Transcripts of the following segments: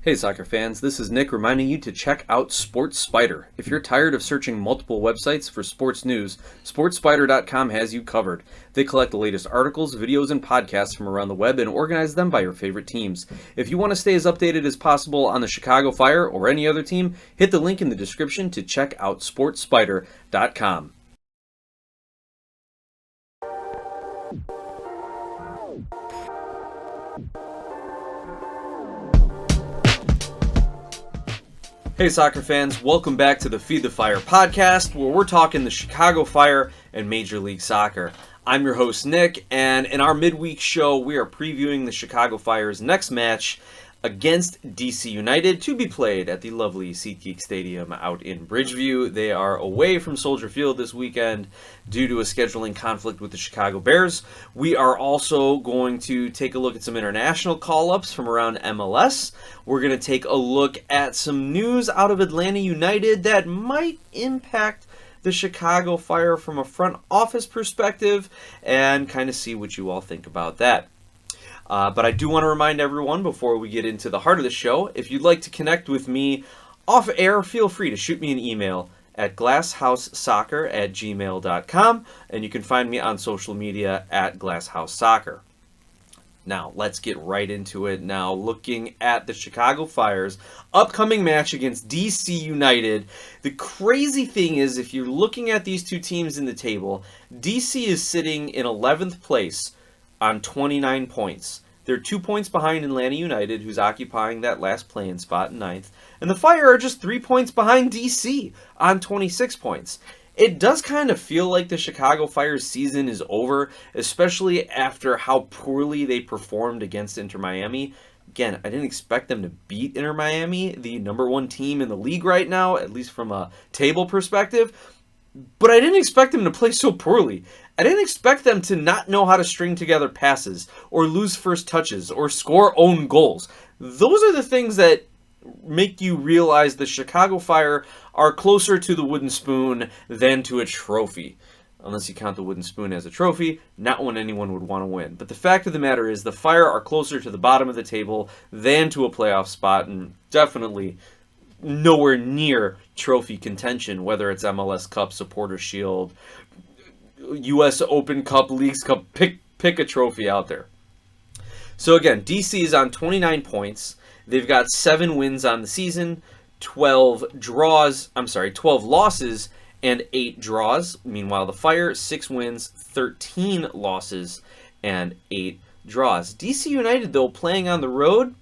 Hey soccer fans, this is Nick reminding you to check out Sports Spider. If you're tired of searching multiple websites for sports news, SportsSpider.com has you covered. They collect the latest articles, videos, and podcasts from around the web and organize them by your favorite teams. If you want to stay as updated as possible on the Chicago Fire or any other team, hit the link in the description to check out SportsSpider.com. Hey soccer fans, welcome back to the Feed the Fire podcast, where we're talking the Chicago Fire and Major League Soccer. I'm your host Nick, and in our midweek show, we are previewing the Chicago Fire's next match against DC United, to be played at the lovely SeatGeek Stadium out in Bridgeview. They are away from Soldier Field this weekend due to a scheduling conflict with the Chicago Bears. We are also going to take a look at some international call-ups from around MLS. We're going to take a look at some news out of Atlanta United that might impact the Chicago Fire from a front office perspective, and kind of see what you all think about that. But I do want to remind everyone before we get into the heart of the show, if you'd like to connect with me off air, feel free to shoot me an email at glasshouseSoccer@gmail.com, and you can find me on social media at glasshouseSoccer. Now, let's get right into it now, looking at the Chicago Fire's upcoming match against DC United. The crazy thing is, if you're looking at these two teams in the table, DC is sitting in 11th place on 29 points. They're 2 points behind Atlanta United, who's occupying that last play-in spot in 9th. And the Fire are just 3 points behind DC on 26 points. It does kind of feel like the Chicago Fire's season is over, especially after how poorly they performed against Inter Miami. Again, I didn't expect them to beat Inter Miami, the number one team in the league right now, at least from a table perspective. But I didn't expect them to play so poorly. I didn't expect them to not know how to string together passes, or lose first touches, or score own goals. Those are the things that make you realize the Chicago Fire are closer to the wooden spoon than to a trophy. Unless you count the wooden spoon as a trophy, not one anyone would want to win. But the fact of the matter is the Fire are closer to the bottom of the table than to a playoff spot, and definitely nowhere near trophy contention, whether it's MLS Cup, Supporter Shield, U.S. Open Cup, Leagues Cup, pick a trophy out there. So again, DC is on 29 points. They've got 7 wins on the season, 12 losses, and 8 draws. Meanwhile, the Fire, 6 wins, 13 losses, and 8 draws. DC United, though, playing on the road,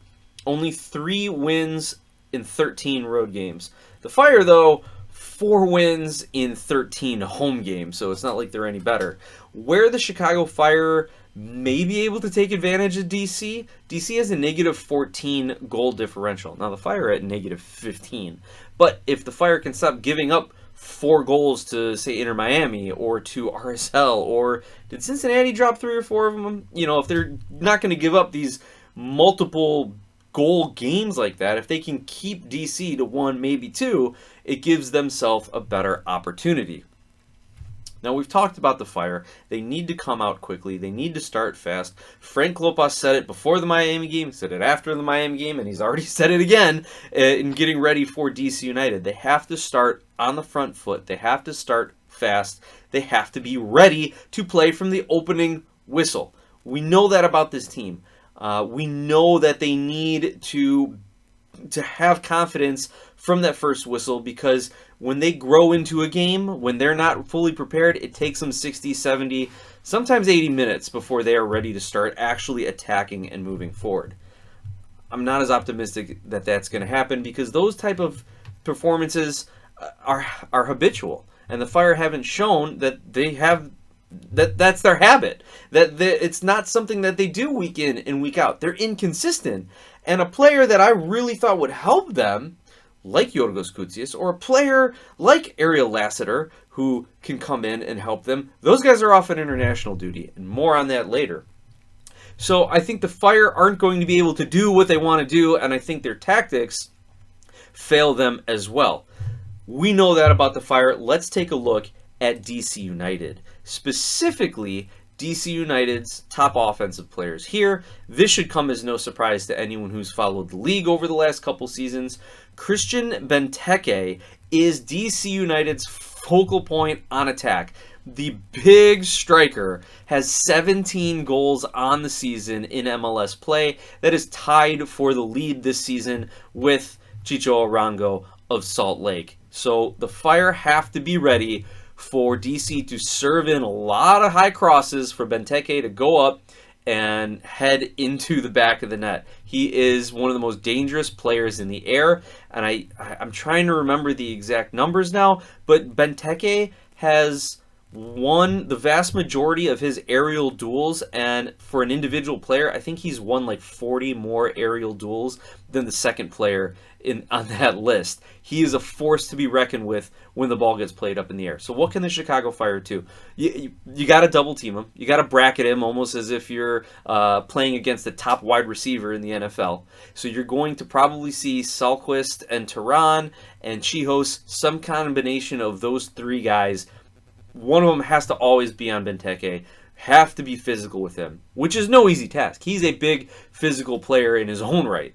only 3 wins in 13 road games. The Fire, though, 4 wins in 13 home games, so it's not like they're any better. Where the Chicago Fire may be able to take advantage of DC has a negative 14 goal differential. Now, the Fire are at negative 15. But if the Fire can stop giving up 4 goals to, say, Inter Miami or to RSL, or did Cincinnati drop 3 or 4 of them? You know, if they're not going to give up these multiple goal games like that, if they can keep DC to 1, maybe 2, it gives themselves a better opportunity. Now, we've talked about the Fire. They need to come out quickly. They need to start fast. Frank Lopez said it before the Miami game, said it after the Miami game, and he's already said it again in getting ready for DC United. They have to start on the front foot. They have to start fast. They have to be ready to play from the opening whistle. We know that about this team. We know that they need to have confidence from that first whistle, because when they grow into a game, when they're not fully prepared, it takes them 60, 70, sometimes 80 minutes before they are ready to start actually attacking and moving forward. I'm not as optimistic that that's going to happen, because those type of performances are habitual, and the Fire haven't shown that they have that's their habit. That it's not something that they do week in and week out. They're inconsistent. And a player that I really thought would help them, like Yorgos Koutsias, or a player like Ariel Lassiter, who can come in and help them, those guys are off on international duty, and more on that later. So I think the Fire aren't going to be able to do what they want to do, and I think their tactics fail them as well. We know that about the Fire. Let's take a look at DC United. Specifically, DC United's top offensive players here. This should come as no surprise to anyone who's followed the league over the last couple seasons. Christian Benteke is DC United's focal point on attack. The big striker has 17 goals on the season in MLS play. That is tied for the lead this season with Chicho Arango of Salt Lake. So the Fire have to be ready for DC to serve in a lot of high crosses for Benteke to go up and head into the back of the net. He is one of the most dangerous players in the air, and I'm trying to remember the exact numbers now, but Benteke has won the vast majority of his aerial duels, and for an individual player, I think he's won like 40 more aerial duels than the second player on that list. He is a force to be reckoned with when the ball gets played up in the air. So what can the Chicago Fire do? You got to double team him. You got to bracket him almost as if you're playing against the top wide receiver in the NFL. So you're going to probably see Salquist and Tehran and Chihos, some combination of those three guys. One of them has to always be on Benteke, have to be physical with him, which is no easy task. He's a big physical player in his own right.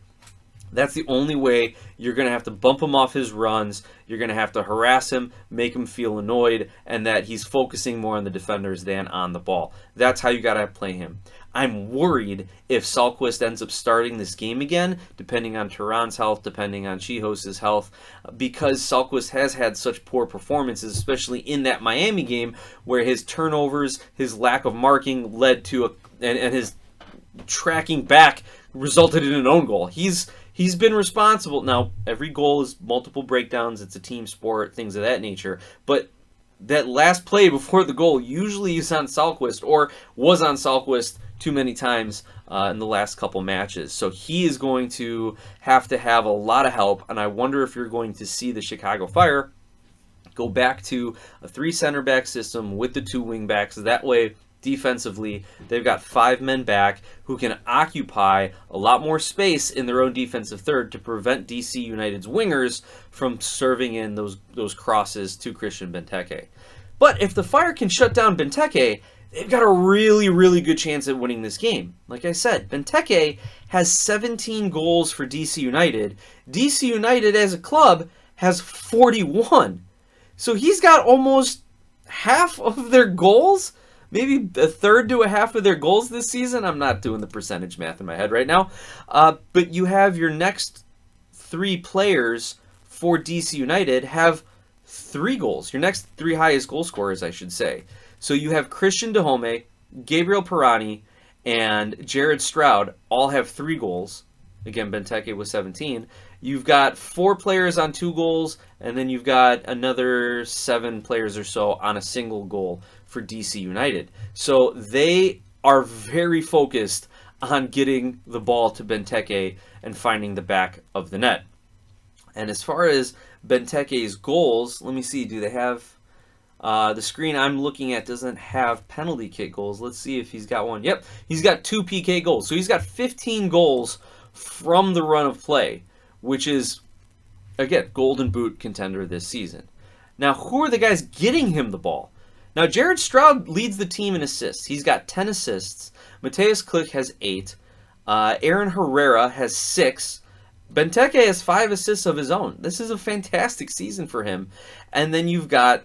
That's the only way. You're going to have to bump him off his runs. You're going to have to harass him, make him feel annoyed, and that he's focusing more on the defenders than on the ball. That's how you got to play him. I'm worried if Salquist ends up starting this game again, depending on Tehran's health, depending on Chihos' health, because Salquist has had such poor performances, especially in that Miami game, where his turnovers, his lack of marking led to and his tracking back resulted in an own goal. He's been responsible. Now, every goal is multiple breakdowns. It's a team sport, things of that nature. But that last play before the goal usually is on Salquist, or was on Salquist too many times in the last couple matches. So he is going to have a lot of help, and I wonder if you're going to see the Chicago Fire go back to a 3 center back system with the 2 wing backs. That way, defensively, they've got 5 men back who can occupy a lot more space in their own defensive third to prevent DC United's wingers from serving in those crosses to Christian Benteke. But if the Fire can shut down Benteke, they've got a really, really good chance at winning this game. Like I said, Benteke has 17 goals for DC United. DC United as a club has 41. So he's got almost half of their goals, maybe a third to a half of their goals this season. I'm not doing the percentage math in my head right now. But you have your next 3 players for DC United have 3 goals. Your next 3 highest goal scorers, I should say. So you have Christian Dahome, Gabriel Pirani, and Jared Stroud all have 3 goals. Again, Benteke with 17. You've got 4 players on 2 goals, and then you've got another 7 players or so on a single goal for DC United. So they are very focused on getting the ball to Benteke and finding the back of the net. And as far as Benteke's goals, let me see, do they have... the screen I'm looking at doesn't have penalty kick goals. Let's see if he's got one. Yep, he's got 2 PK goals. So he's got 15 goals from the run of play, which is, again, Golden Boot contender this season. Now, who are the guys getting him the ball? Now, Jared Stroud leads the team in assists. He's got 10 assists. Mateus Klick has 8. Aaron Herrera has 6. Benteke has 5 assists of his own. This is a fantastic season for him. And then you've got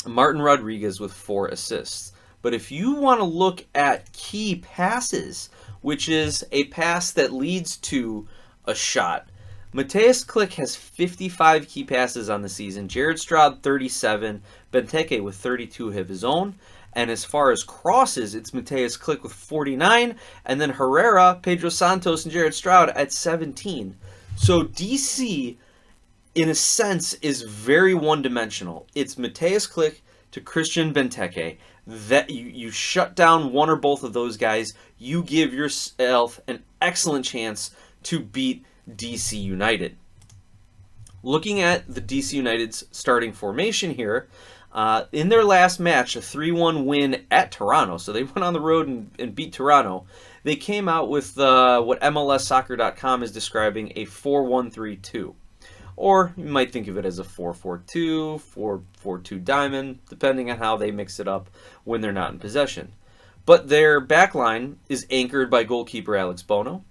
Martin Rodriguez with 4 assists. But if you want to look at key passes, which is a pass that leads to a shot, Mateus Klick has 55 key passes on the season. Jared Stroud, 37. Benteke with 32 of his own. And as far as crosses, it's Mateus Klick with 49. And then Herrera, Pedro Santos, and Jared Stroud at 17. So DC, in a sense, is very one-dimensional. It's Mateus Klick to Christian Benteke. That you shut down one or both of those guys, you give yourself an excellent chance to beat DC United. Looking at the DC United's starting formation here, in their last match, a 3-1 win at Toronto, so they went on the road and beat Toronto, they came out with what MLSsoccer.com is describing a 4-1-3-2. Or you might think of it as a 4-4-2, 4-4-2 diamond, depending on how they mix it up when they're not in possession. But their back line is anchored by goalkeeper Alex Bono.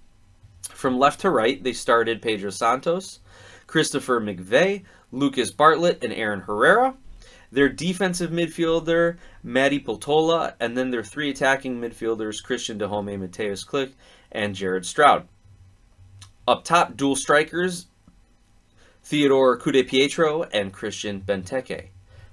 From left to right, they started Pedro Santos, Christopher McVeigh, Lucas Bartlett, and Aaron Herrera. Their defensive midfielder, Matty Potola, and then their 3 attacking midfielders, Christian Dahome, Mateus Klick, and Jared Stroud. Up top, dual strikers, Theodore Kudepietro and Christian Benteke.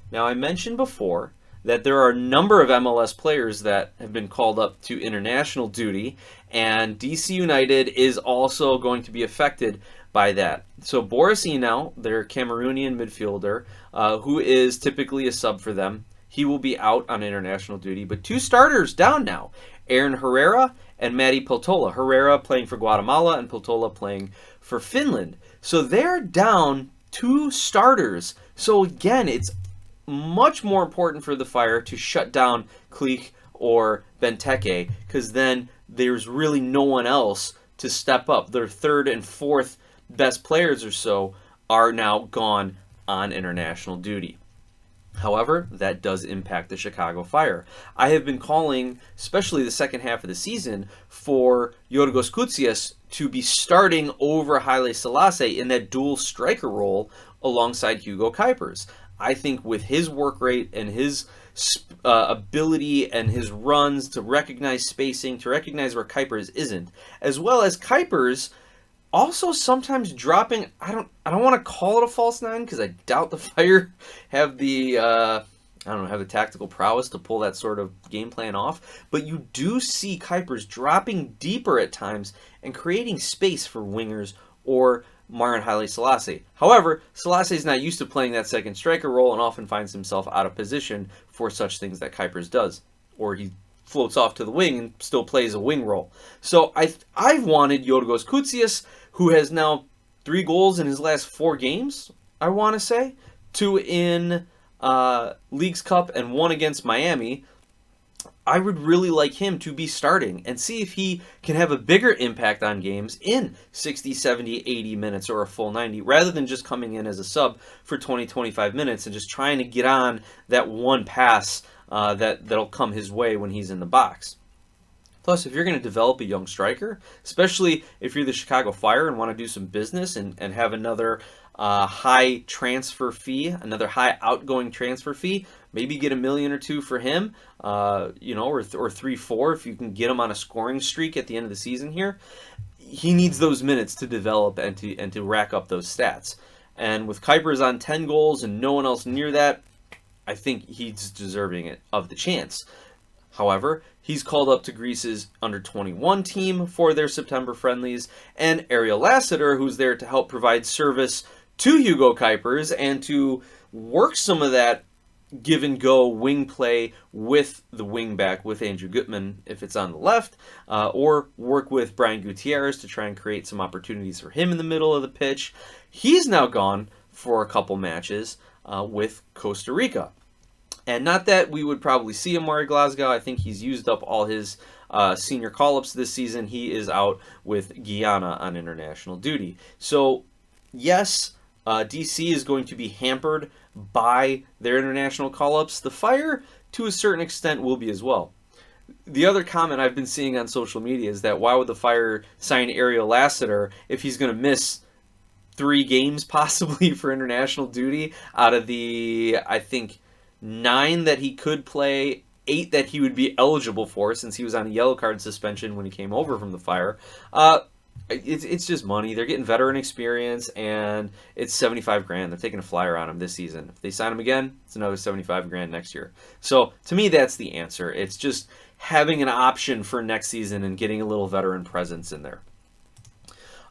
Now, I mentioned before that there are a number of MLS players that have been called up to international duty, and DC United is also going to be affected by that. So Boris Enau, their Cameroonian midfielder, who is typically a sub for them, he will be out on international duty. But 2 starters down now, Aaron Herrera and Matty Potola. Herrera playing for Guatemala and Potola playing for Finland. So they're down 2 starters. So again, it's much more important for the Fire to shut down Klick or Benteke, because then there's really no one else to step up. Their 3rd and 4th best players or so are now gone on international duty. However, that does impact the Chicago Fire. I have been calling, especially the second half of the season, for Yorgos Koutsias to be starting over Haile Selassie in that dual striker role alongside Hugo Kuipers. I think with his work rate and his ability and his runs to recognize spacing, to recognize where Kuipers isn't, as well as Kuipers also sometimes dropping, I don't want to call it a false 9 because I doubt the Fire have the have the tactical prowess to pull that sort of game plan off, but you do see Kuipers dropping deeper at times and creating space for wingers or Marin Haile Selassie. However, Selassie is not used to playing that second striker role and often finds himself out of position for such things that Kuipers does, or he floats off to the wing and still plays a wing role. So I've wanted Yorgos Koutsias, who has now 3 goals in his last 4 games, I want to say, 2 in Leagues Cup and 1 against Miami. I would really like him to be starting and see if he can have a bigger impact on games in 60, 70, 80 minutes or a full 90, rather than just coming in as a sub for 20, 25 minutes and just trying to get on that one pass that'll come his way when he's in the box. Plus, if you're going to develop a young striker, especially if you're the Chicago Fire and want to do some business and have another high transfer fee, another high outgoing transfer fee, maybe get $1 million or $2 million for him, or 3, 4 if you can get him on a scoring streak at the end of the season here. He needs those minutes to develop and to rack up those stats. And with Kuipers on 10 goals and no one else near that, I think he's deserving of the chance. However, he's called up to Greece's under-21 team for their September friendlies, and Ariel Lassiter, who's there to help provide service to Hugo Kuipers and to work some of that give-and-go wing play with the wing-back, with Andrew Gutman if it's on the left, or work with Brian Gutierrez to try and create some opportunities for him in the middle of the pitch. He's now gone for a couple matches with Costa Rica. And not that we would probably see Amari Glasgow. I think he's used up all his senior call-ups this season. He is out with Guyana on international duty. So, yes, DC is going to be hampered by their international call-ups. The Fire, to a certain extent, will be as well. The other comment I've been seeing on social media is that why would the Fire sign Ariel Lassiter if he's going to miss 3 games possibly for international duty out of the, I think, 9 that he could play, 8 that he would be eligible for since he was on a yellow card suspension when he came over from the Fire. It's just money. They're getting veteran experience, and it's $75,000. They're taking a flyer on him this season. If they sign him again, it's another $75,000 next year. So to me, that's the answer. It's just having an option for next season and getting a little veteran presence in there.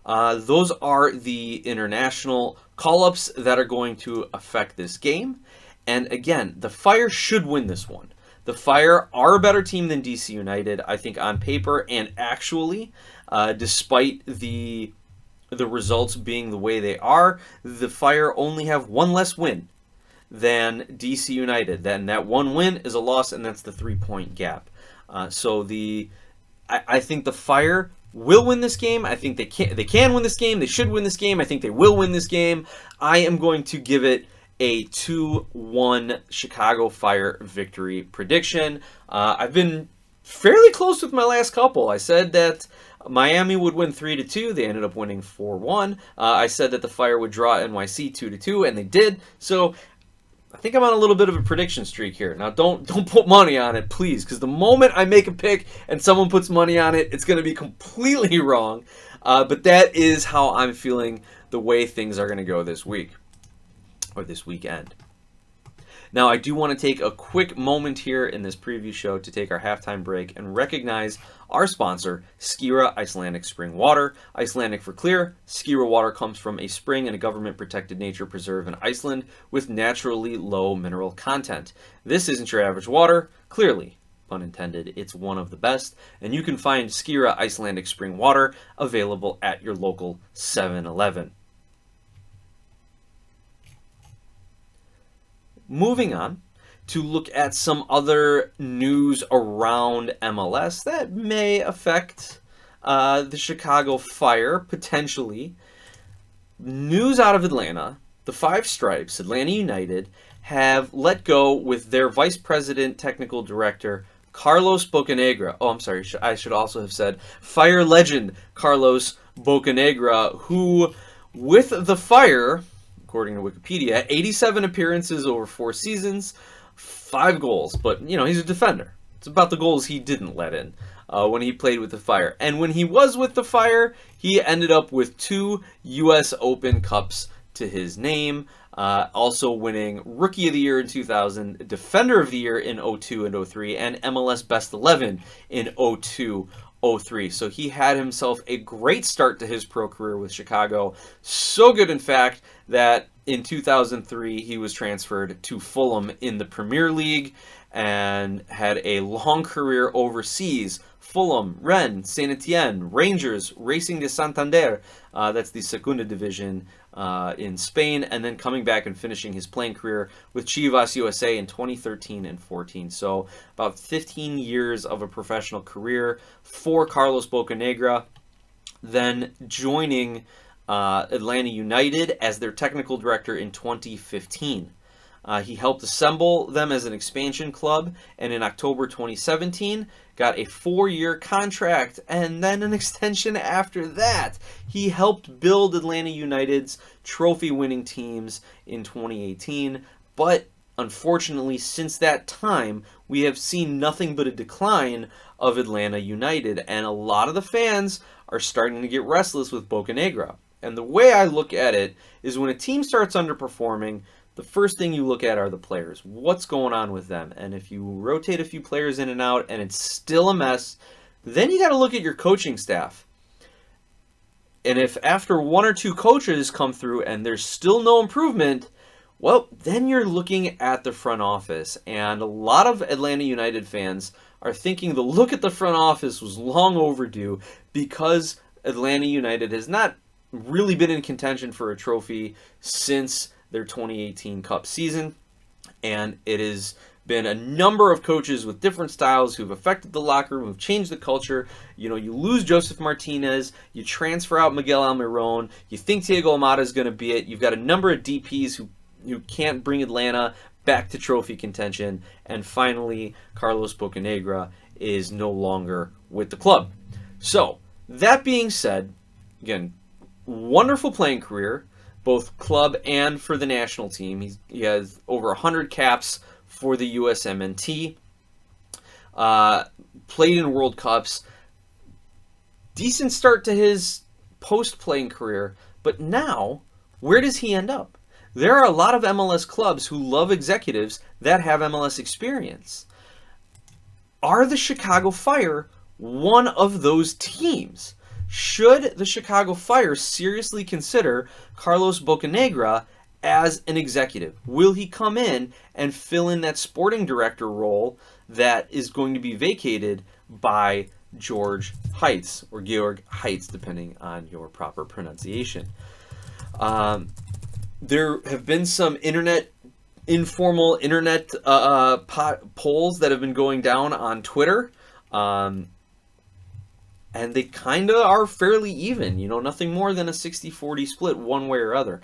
Those are the international call-ups that are going to affect this game. And again, the Fire should win this one. The Fire are a better team than DC United, I think, on paper and actually, despite the results being the way they are. The Fire only have 1 less win than DC United. Then that 1 win is a loss, and that's the 3-point gap. So I think the Fire will win this game. I think they can win this game. They should win this game. I think they will win this game. I am going to give it a 2-1 Chicago Fire victory prediction. I've been fairly close with my last couple. I said that Miami would win 3-2. They ended up winning 4-1. I said that the Fire would draw NYC 2-2, and they did. So I think I'm on a little bit of a prediction streak here. Now, don't put money on it, please, because the moment I make a pick and someone puts money on it, it's going to be completely wrong. But that is how I'm feeling the way things are going to go this week, or this weekend. Now, I do want to take a quick moment here in this preview show to take our halftime break and recognize our sponsor, Skira Icelandic Spring Water. Icelandic for clear, Skira water comes from a spring in a government-protected nature preserve in Iceland with naturally low mineral content. This isn't your average water, clearly. Pun intended, it's one of the best, and you can find Skira Icelandic Spring Water available at your local 7-Eleven. Moving on to look at some other news around MLS that may affect the Chicago Fire, potentially. News out of Atlanta, the Five Stripes, Atlanta United, have let go with their Vice President Technical Director, Carlos Bocanegra. Oh, I'm sorry, I should also have said Fire legend Carlos Bocanegra, who, with the Fire, according to Wikipedia, 87 appearances over 4 seasons, 5 goals. But, he's a defender. It's about the goals he didn't let in when he played with the Fire. And when he was with the Fire, he ended up with 2 U.S. Open Cups to his name, also winning Rookie of the Year in 2000, Defender of the Year in 02 and 03, and MLS Best 11 in 02-03. So he had himself a great start to his pro career with Chicago. So good, in fact, that in 2003 he was transferred to Fulham in the Premier League and had a long career overseas. Fulham, Rennes, Saint Etienne, Rangers, Racing de Santander, that's the Segunda Division in Spain, and then coming back and finishing his playing career with Chivas USA in 2013 and 14. So about 15 years of a professional career for Carlos Bocanegra, then joining Atlanta United as their technical director in 2015. He helped assemble them as an expansion club, and in October 2017 got a 4-year contract and then an extension after that. He helped build Atlanta United's trophy-winning teams in 2018, but unfortunately since that time we have seen nothing but a decline of Atlanta United, and a lot of the fans are starting to get restless with Bocanegra. And the way I look at it is when a team starts underperforming, the first thing you look at are the players. What's going on with them? And if you rotate a few players in and out and it's still a mess, then you got to look at your coaching staff. And if after 1 or 2 coaches come through and there's still no improvement, well, then you're looking at the front office. And a lot of Atlanta United fans are thinking the look at the front office was long overdue because Atlanta United has not really been in contention for a trophy since their 2018 Cup season, and it has been a number of coaches with different styles who've affected the locker room, who've changed the culture. You lose Joseph Martinez, you transfer out Miguel Almiron, you think Diego Almada is going to be it. You've got a number of DPs who can't bring Atlanta back to trophy contention, and finally Carlos Bocanegra is no longer with the club. So that being said, again, wonderful playing career, both club and for the national team. He has over 100 caps for the USMNT, played in World Cups, decent start to his post-playing career, but now, where does he end up? There are a lot of MLS clubs who love executives that have MLS experience. Are the Chicago Fire one of those teams? Should the Chicago Fire seriously consider Carlos Bocanegra as an executive? Will he come in and fill in that sporting director role that is going to be vacated by George Heitz, or Georg Heitz, depending on your proper pronunciation? There have been some informal internet polls that have been going down on Twitter. And they kind of are fairly even, nothing more than a 60-40 split one way or other.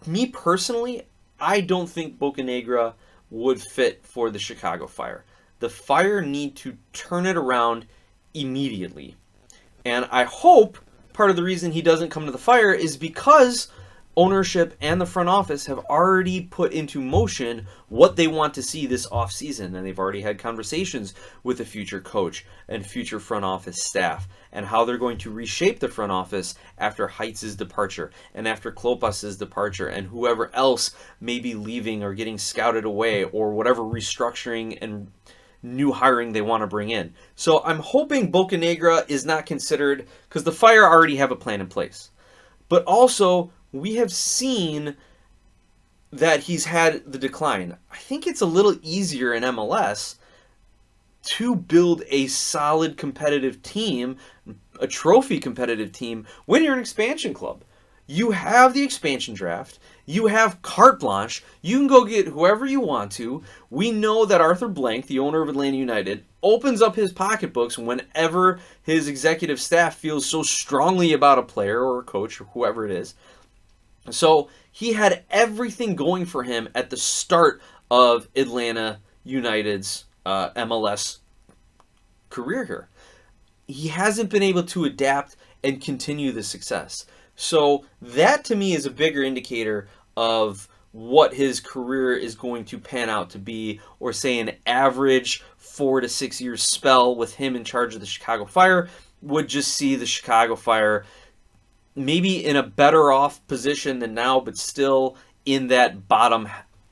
Me personally, I don't think Bocanegra would fit for the Chicago Fire. The Fire need to turn it around immediately. And I hope part of the reason he doesn't come to the Fire is because ownership and the front office have already put into motion what they want to see this offseason, and they've already had conversations with the future coach and future front office staff and how they're going to reshape the front office after Heitz's departure and after Klopas's departure and whoever else may be leaving or getting scouted away or whatever restructuring and new hiring they want to bring in. So I'm hoping Bocanegra is not considered, because the Fire already have a plan in place. But also, we have seen that he's had the decline. I think it's a little easier in MLS to build a solid competitive team, a trophy competitive team, when you're an expansion club. You have the expansion draft. You have carte blanche. You can go get whoever you want to. We know that Arthur Blank, the owner of Atlanta United, opens up his pocketbooks whenever his executive staff feels so strongly about a player or a coach or whoever it is. So he had everything going for him at the start of Atlanta United's MLS career here. He hasn't been able to adapt and continue the success. So that to me is a bigger indicator of what his career is going to pan out to be, or say an average 4 to 6 year spell with him in charge of the Chicago Fire would just see the Chicago Fire maybe in a better off position than now, but still in that bottom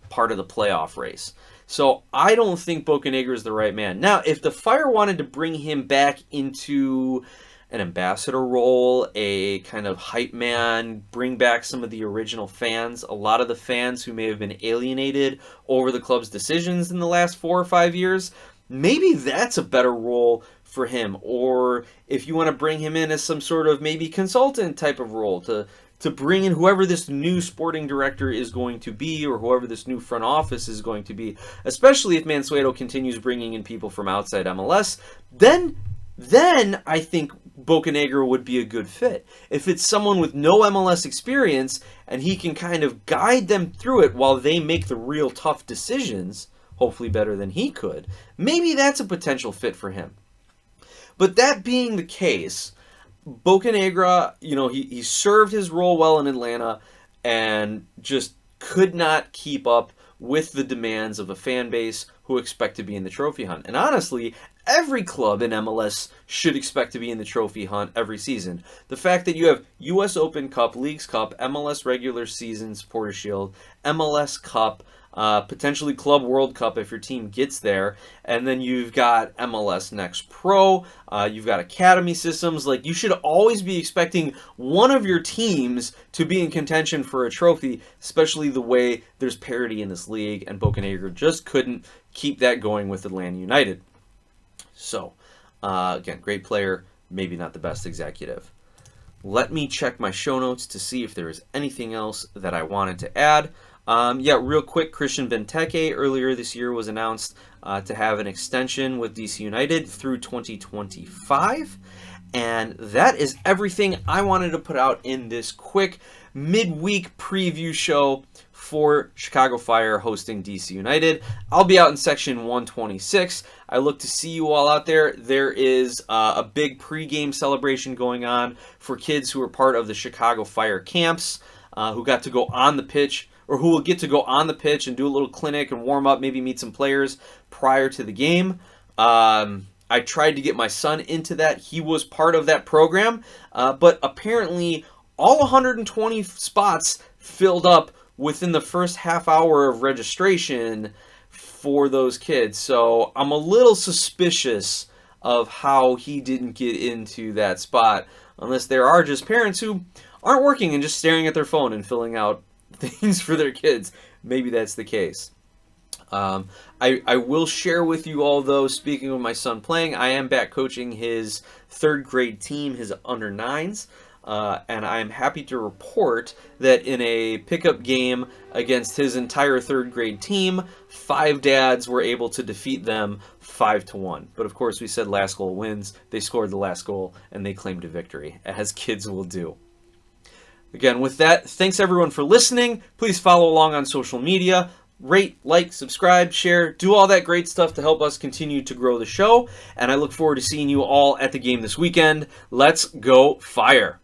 part of the playoff race. So I don't think Bocanegra is the right man. Now, if the Fire wanted to bring him back into an ambassador role, a kind of hype man, bring back some of the original fans, a lot of the fans who may have been alienated over the club's decisions in the last 4 or 5 years, maybe that's a better role for him. Or if you want to bring him in as some sort of maybe consultant type of role to bring in whoever this new sporting director is going to be, or whoever this new front office is going to be, especially if Mansueto continues bringing in people from outside MLS, then I think Bocanegra would be a good fit. If it's someone with no MLS experience and he can kind of guide them through it while they make the real tough decisions, hopefully better than he could, maybe that's a potential fit for him. But that being the case, Bocanegra, he served his role well in Atlanta and just could not keep up with the demands of a fan base who expect to be in the trophy hunt. And honestly, every club in MLS should expect to be in the trophy hunt every season. The fact that you have U.S. Open Cup, Leagues Cup, MLS regular season Supporters Shield, MLS Cup, potentially Club World Cup if your team gets there, and then you've got MLS Next Pro, you've got academy systems. Like, you should always be expecting one of your teams to be in contention for a trophy, especially the way there's parity in this league, and Bocanegra just couldn't keep that going with Atlanta United. So, again, great player, maybe not the best executive. Let me check my show notes to see if there is anything else that I wanted to add. Real quick, Christian Benteke earlier this year was announced to have an extension with DC United through 2025. And that is everything I wanted to put out in this quick midweek preview show for Chicago Fire hosting DC United. I'll be out in section 126. I look to see you all out there. There is a big pregame celebration going on for kids who are part of the Chicago Fire camps, who got to go on the pitch, or who will get to go on the pitch and do a little clinic and warm up, maybe meet some players prior to the game. I tried to get my son into that. He was part of that program, but apparently all 120 spots filled up within the first half hour of registration for those kids. So I'm a little suspicious of how he didn't get into that spot, unless there are just parents who aren't working and just staring at their phone and filling out things for their kids. Maybe that's the case. I will share with you all, though, speaking of my son playing, I am back coaching his third grade team, his under 9s. And I'm happy to report that in a pickup game against his entire third grade team, 5 dads were able to defeat them 5-1. But of course, we said last goal wins. They scored the last goal and they claimed a victory, as kids will do. Again, with that, thanks everyone for listening. Please follow along on social media. rate, like, subscribe, share, do all that great stuff to help us continue to grow the show. And I look forward to seeing you all at the game this weekend. Let's go Fire!